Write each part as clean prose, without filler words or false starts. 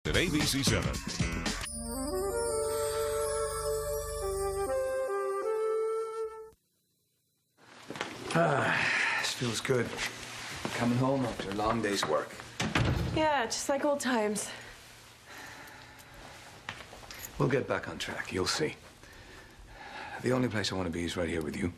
At ABC-7. This feels good. Coming home after a long day's work. Yeah, just like old times. We'll get back on track, you'll see. The only place I want to be is right here with you.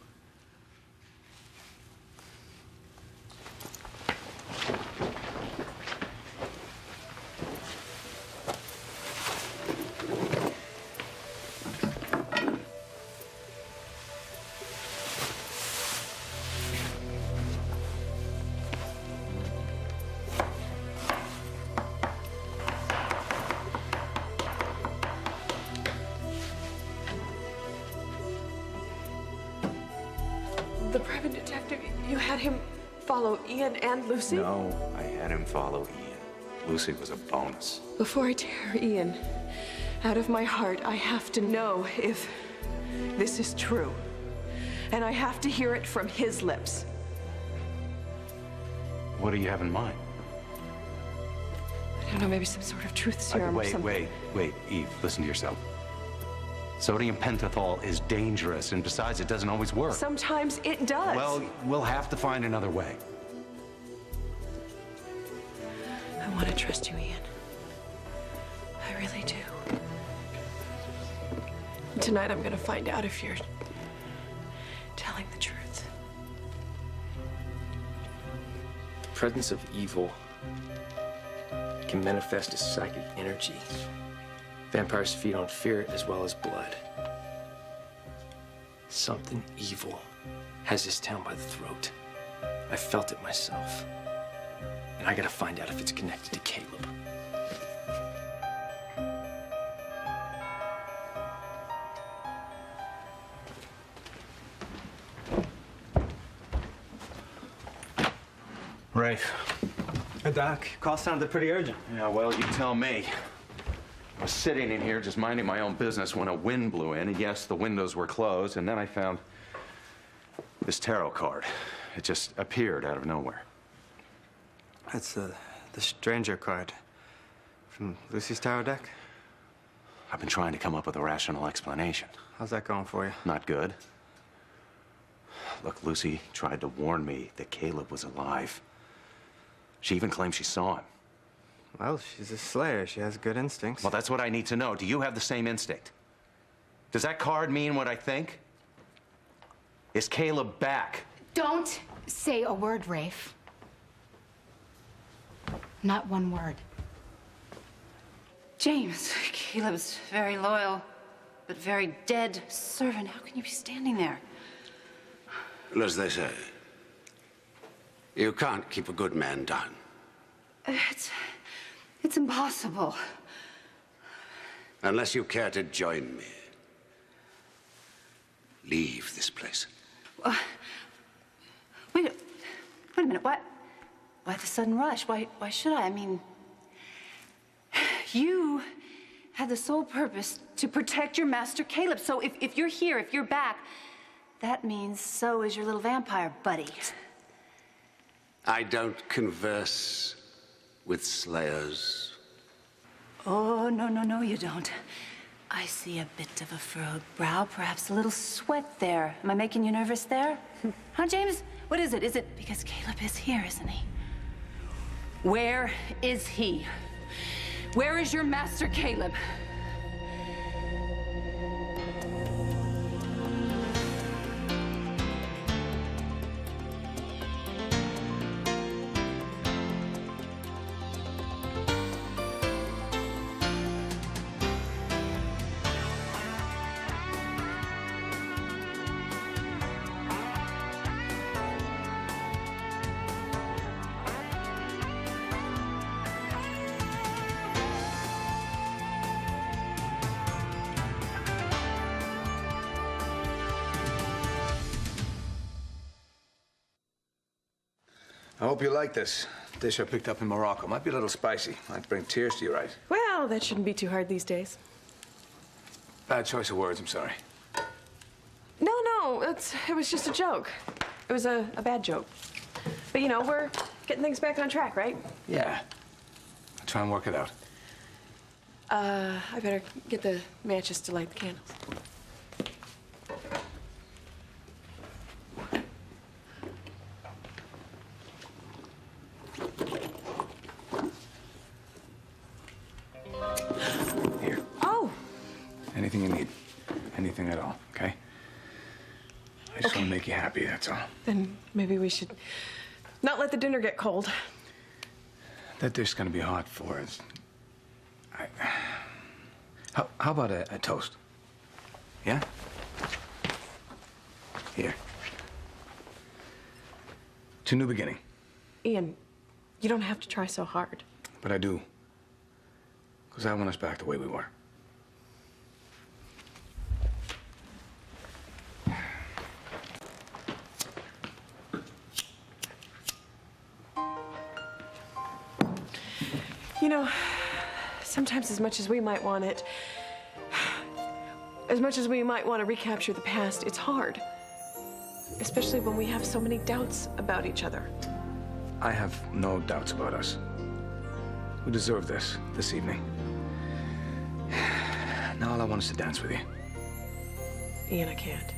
The private detective, you had him follow Ian and Lucy? No, I had him follow Ian. Lucy was a bonus. Before I tear Ian out of my heart, I have to know if this is true. And I have to hear it from his lips. What do you have in mind? I don't know, maybe some sort of truth serum or something. Wait, Eve, listen to yourself. Sodium pentothal is dangerous, and besides, it doesn't always work. Sometimes it does. Well, we'll have to find another way. I want to trust you, Ian. I really do. Tonight I'm gonna find out if you're telling the truth. The presence of evil can manifest as psychic energy. Vampires feed on fear as well as blood. Something evil has this town by the throat. I felt it myself. And I gotta find out if it's connected to Caleb. Rafe. Hey, Doc. Call sounded pretty urgent. Yeah, well, you tell me. I was sitting in here just minding my own business when a wind blew in, and yes, the windows were closed, and then I found this tarot card. It just appeared out of nowhere. That's the stranger card from Lucy's tarot deck. I've been trying to come up with a rational explanation. How's that going for you? Not good. Look, Lucy tried to warn me that Caleb was alive. She even claimed she saw him. Well, she's a slayer. She has good instincts. Well, that's what I need to know. Do you have the same instinct? Does that card mean what I think? Is Caleb back? Don't say a word, Rafe. Not one word. James, Caleb's very loyal, but very dead servant. How can you be standing there? Well, as they say, you can't keep a good man down. It's impossible. Unless you care to join me. Leave this place. Wait a minute. Why the sudden rush? Why should I? I mean, you had the sole purpose to protect your master Caleb. So if you're here, if you're back, that means so is your little vampire buddy. I don't converse with slayers. Oh, no, you don't. I see a bit of a furrowed brow, perhaps a little sweat there. Am I making you nervous there? Huh, James? What is it? Is it because Caleb is here, isn't he? Where is he? Where is your master Caleb? I hope you like this. Dish I picked up in Morocco. Might be a little spicy. Might bring tears to your eyes. Well, that shouldn't be too hard these days. Bad choice of words, I'm sorry. No, it was just a joke. It was a bad joke. But, you know, we're getting things back on track, right? Yeah. I'll try and work it out. I better get the matches to light the candles. Here. Oh! Anything you need. Anything at all, okay? I just want to make you happy, that's all. Then maybe we should not let the dinner get cold. That dish is going to be hot for us. How about a toast? Yeah? Here. To a new beginning. Ian, you don't have to try so hard. But I do. Because I want us back the way we were. You know, sometimes as much as we might want it, as much as we might want to recapture the past, it's hard. Especially when we have so many doubts about each other. I have no doubts about us. We deserve this evening. Now all I want is to dance with you. Ian, I can't.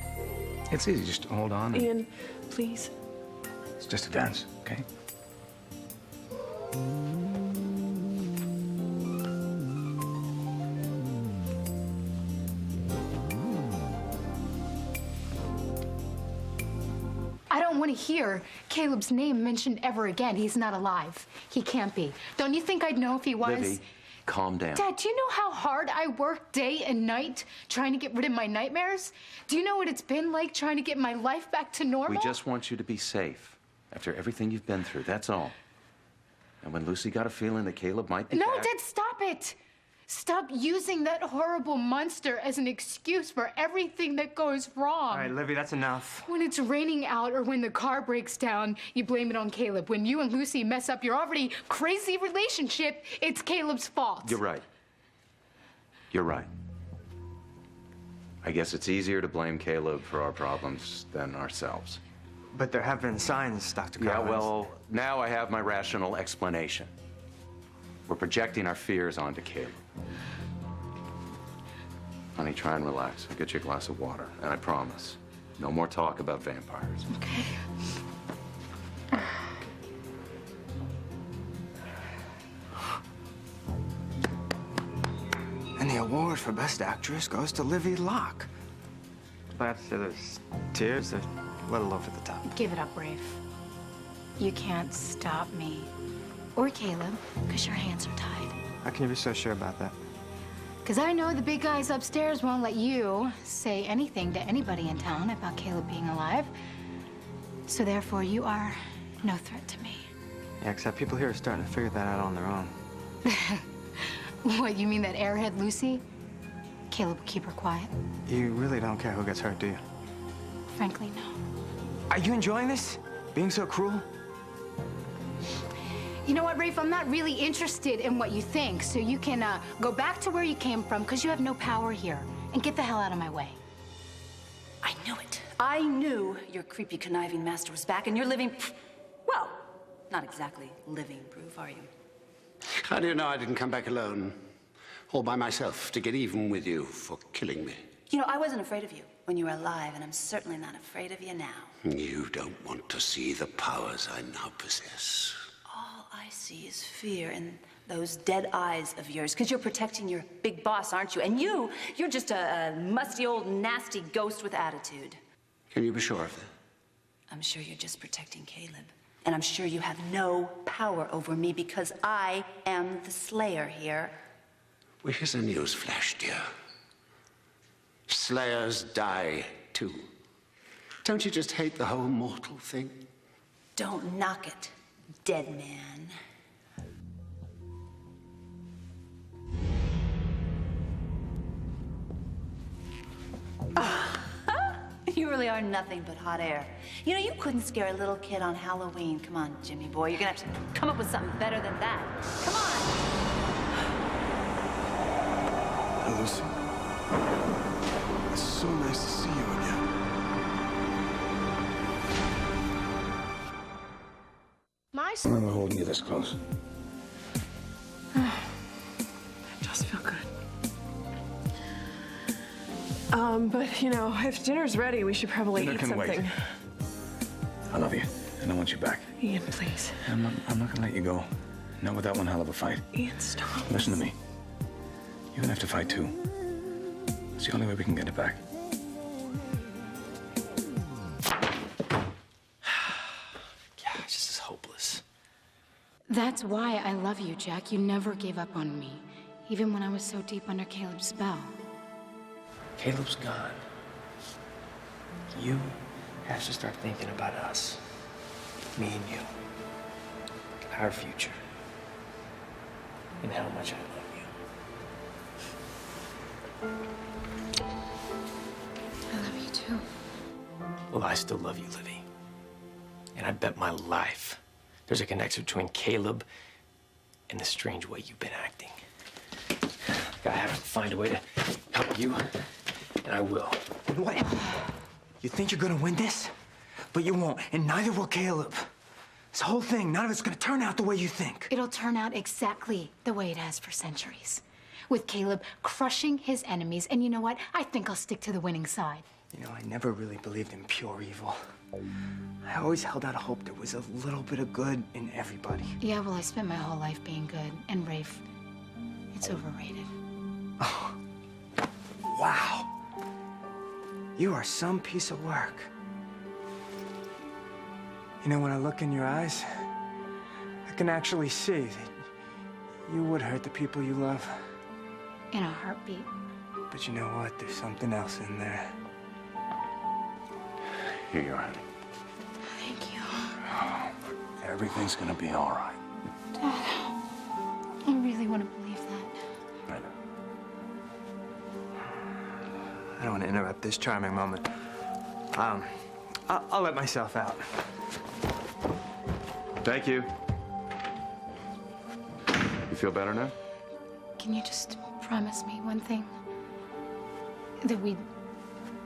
It's easy, just hold on. Ian, please. It's just a dance, okay? I don't want to hear Caleb's name mentioned ever again. He's not alive. He can't be. Don't you think I'd know if he was? Livy, calm down. Dad, do you know how hard I work day and night trying to get rid of my nightmares? Do you know what it's been like trying to get my life back to normal? We just want you to be safe after everything you've been through, that's all. And when Lucy got a feeling that Caleb might be No, back... Dad, stop it! Stop using that horrible monster as an excuse for everything that goes wrong. All right, Livy, that's enough. When it's raining out or when the car breaks down, you blame it on Caleb. When you and Lucy mess up your already crazy relationship, it's Caleb's fault. You're right. You're right. I guess it's easier to blame Caleb for our problems than ourselves. But there have been signs, Dr. Yeah, Collins. well, now I have my rational explanation. We're projecting our fears onto Caleb. Honey, try and relax. I'll get you a glass of water, and I promise, no more talk about vampires. Okay. And the award for Best Actress goes to Livy Locke. But there's tears, they're a little over the top. Give it up, Rafe. You can't stop me. Or Caleb, because your hands are tied. How can you be so sure about that? Because I know the big guys upstairs won't let you say anything to anybody in town about Caleb being alive. So therefore, you are no threat to me. Yeah, except people here are starting to figure that out on their own. What, you mean that airhead Lucy? Caleb will keep her quiet. You really don't care who gets hurt, do you? Frankly, no. Are you enjoying this? Being so cruel? You know what, Rafe? I'm not really interested in what you think, so you can go back to where you came from, because you have no power here. And get the hell out of my way. I knew it. I knew your creepy, conniving master was back, and you're living, well, not exactly living proof, are you? How do you know I didn't come back alone? All by myself to get even with you for killing me? You know, I wasn't afraid of you when you were alive, and I'm certainly not afraid of you now. You don't want to see the powers I now possess. All I see is fear in those dead eyes of yours, because you're protecting your big boss, aren't you? And you're just a musty old nasty ghost with attitude. Can you be sure of that? I'm sure you're just protecting Caleb. And I'm sure you have no power over me because I am the Slayer here. Well, here's a news flash, dear. Slayers die, too. Don't you just hate the whole mortal thing? Don't knock it, dead man. You really are nothing but hot air. You know, you couldn't scare a little kid on Halloween. Come on, Jimmy boy. You're gonna have to come up with something better than that. Come on! Hey, Lucy. It's so nice to see you again. I remember holding you this close. It does feel good. But you know, if dinner's ready, we should probably Dinner eat can something. wait. I love you, and I want you back. Ian, please. I'm not gonna let you go. Not without one hell of a fight. Ian, stop. Listen to me. You're gonna have to fight too. It's the only way we can get it back. Gosh, this is hopeless. That's why I love you, Jack. You never gave up on me, even when I was so deep under Caleb's spell. Caleb's gone. You have to start thinking about us. Me and you. Our future. And how much I love you. I love you too. Well, I still love you, Livy. And I bet my life there's a connection between Caleb and the strange way you've been acting. I have to find a way to help you, and I will. What? You think you're gonna win this? But you won't, and neither will Caleb. This whole thing, none of it's gonna turn out the way you think. It'll turn out exactly the way it has for centuries. With Caleb crushing his enemies, and you know what? I think I'll stick to the winning side. You know, I never really believed in pure evil. I always held out hope there was a little bit of good in everybody. Yeah, well, I spent my whole life being good, and Rafe, it's overrated. Oh, wow. You are some piece of work. You know, when I look in your eyes, I can actually see that you would hurt the people you love. In a heartbeat. But you know what? There's something else in there. Here you are, honey. Thank you. Everything's gonna be all right. Dad, I really want to believe that. I know. I don't want to interrupt this charming moment. I'll let myself out. Thank you. You feel better now? Can you just promise me one thing? That we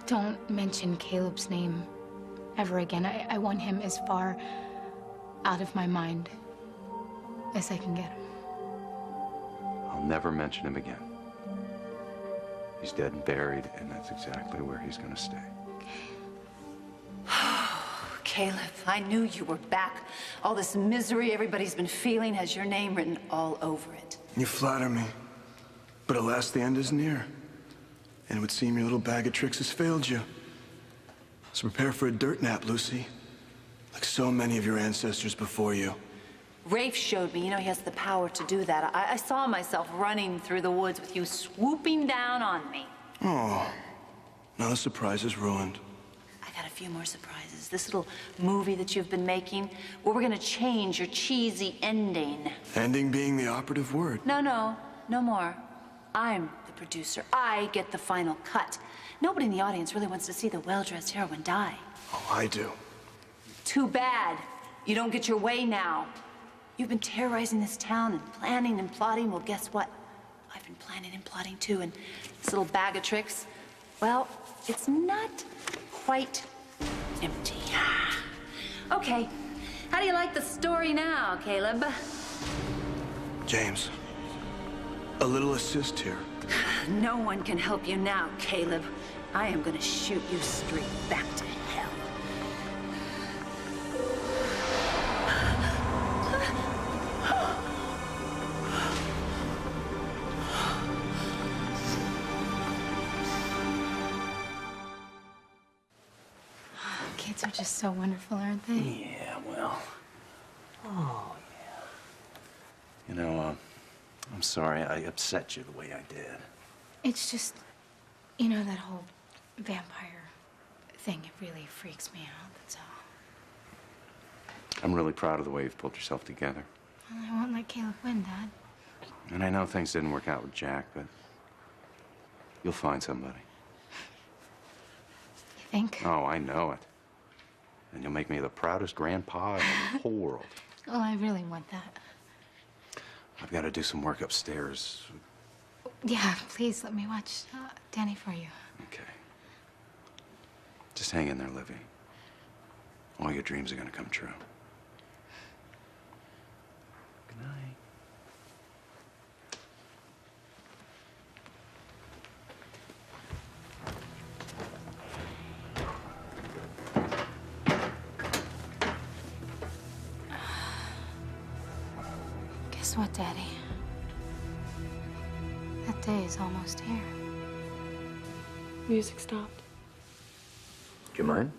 don't mention Caleb's name ever again. I want him as far out of my mind as I can get him. I'll never mention him again. He's dead and buried, and that's exactly where he's gonna stay. Caleb, I knew you were back. All this misery everybody's been feeling has your name written all over it. You flatter me. But alas, the end is near. And it would seem your little bag of tricks has failed you. So prepare for a dirt nap, Lucy. Like so many of your ancestors before you. Rafe showed me, you know, he has the power to do that. I saw myself running through the woods with you swooping down on me. Oh, now the surprise is ruined. I got a few more surprises. This little movie that you've been making, where we're gonna change your cheesy ending. Ending being the operative word. No more. I'm the producer. I get the final cut. Nobody in the audience really wants to see the well-dressed heroine die. Oh, I do. Too bad. You don't get your way now. You've been terrorizing this town and planning and plotting. Well, guess what? I've been planning and plotting too, and this little bag of tricks, well, it's not quite empty. Okay, how do you like the story now, Caleb? James, a little assist here. No one can help you now, Caleb. I am gonna shoot you straight back to hell. Kids are just so wonderful, aren't they? Yeah, well. Oh, yeah. You know, I'm sorry I upset you the way I did. It's just, you know, that whole vampire thing, it really freaks me out, that's all. I'm really proud of the way you've pulled yourself together. Well, I won't let Caleb win, Dad. And I know things didn't work out with Jack, but you'll find somebody. You think? Oh, I know it. And you'll make me the proudest grandpa in the whole world. Well, I really want that. I've got to do some work upstairs. Yeah, please let me watch Danny for you. Okay. Just hang in there, Livy. All your dreams are gonna come true. Good night. what, Daddy? That day is almost here. Music stopped. Do you mind?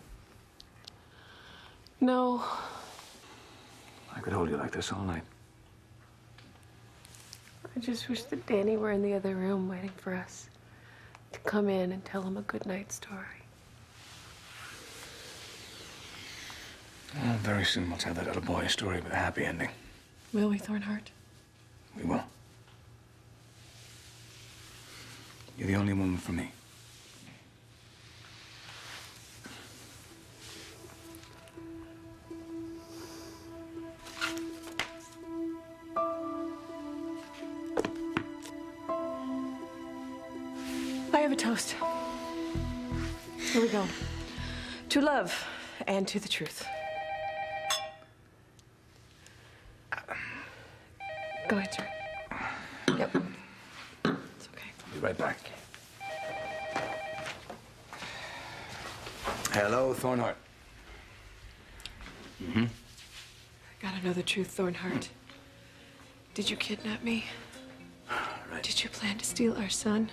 No. I could hold you like this all night. I just wish that Danny were in the other room waiting for us to come in and tell him a good night story. Well, very soon we'll tell that little boy a story with a happy ending. Will we, Thornhart? We will. You're the only woman for me. I have a toast. Here we go. To love and to the truth. Go ahead, sir. Yep. It's okay. I'll be right back. Hello, Thornhart. I gotta know the truth, Thornhart. Did you kidnap me? Right. Did you plan to steal our son?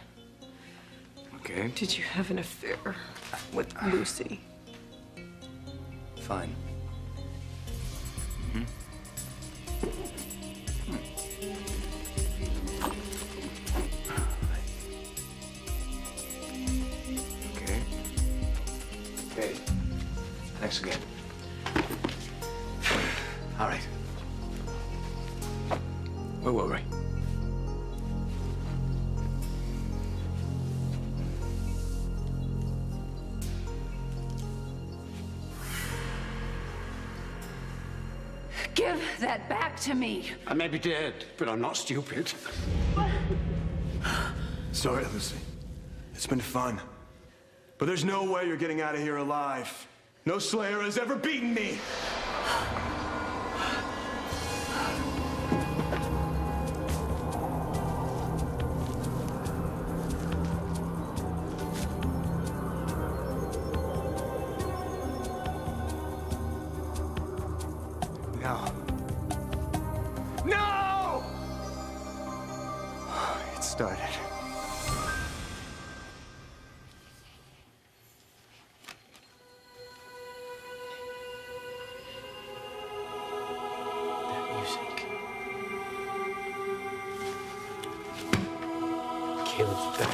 Okay. Did you have an affair with Lucy? Fine. Okay. Okay. Thanks again. All right. Where were we? Give that back to me. I may be dead, but I'm not stupid. Sorry, Lucy. It's been fun. But there's no way you're getting out of here alive. No Slayer has ever beaten me. No. No! It started. That music. Caleb's back.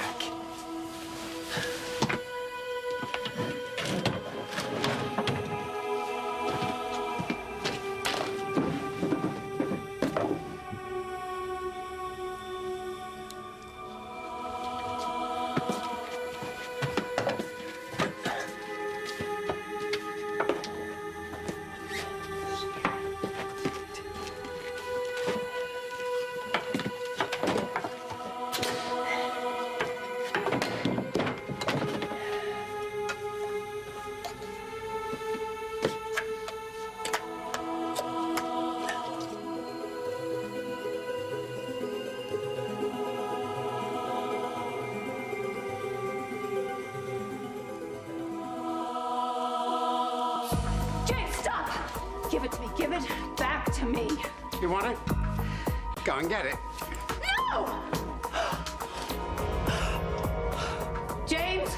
James, stop! Give it to me. Give it back to me. You want it? Go and get it. No! James?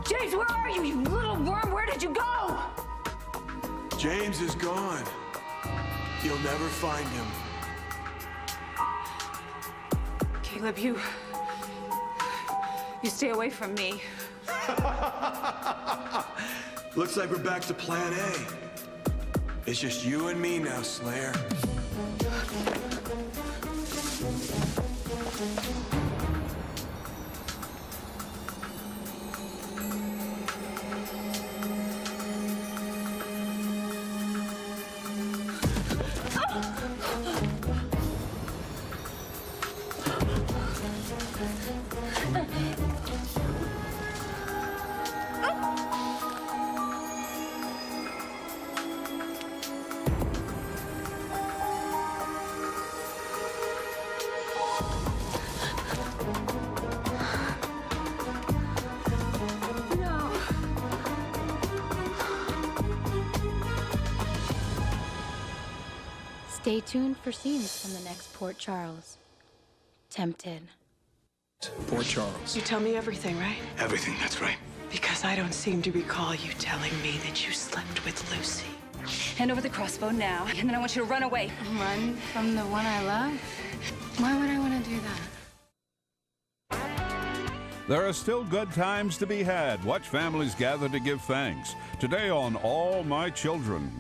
James, where are you, you little worm? Where did you go? James is gone. You'll never find him. Caleb, you stay away from me. Looks like we're back to plan A. It's just you and me now, Slayer. Stay tuned for scenes from the next Port Charles. Tempted. Port Charles. You tell me everything, right? Everything, that's right. Because I don't seem to recall you telling me that you slept with Lucy. Hand over the crossbow now, and then I want you to run away. Run from the one I love? Why would I want to do that? There are still good times to be had. Watch families gather to give thanks. Today on All My Children.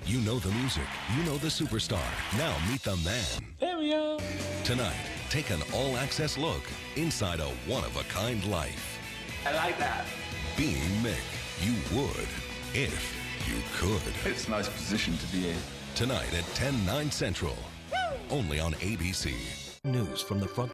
You know the music. You know the superstar. Now meet the man. There we are. Tonight, take an all-access look inside a one-of-a-kind life. I like that. Being Mick, you would if you could. It's a nice position to be in. Tonight at 10, 9 Central. Only on ABC. News from the front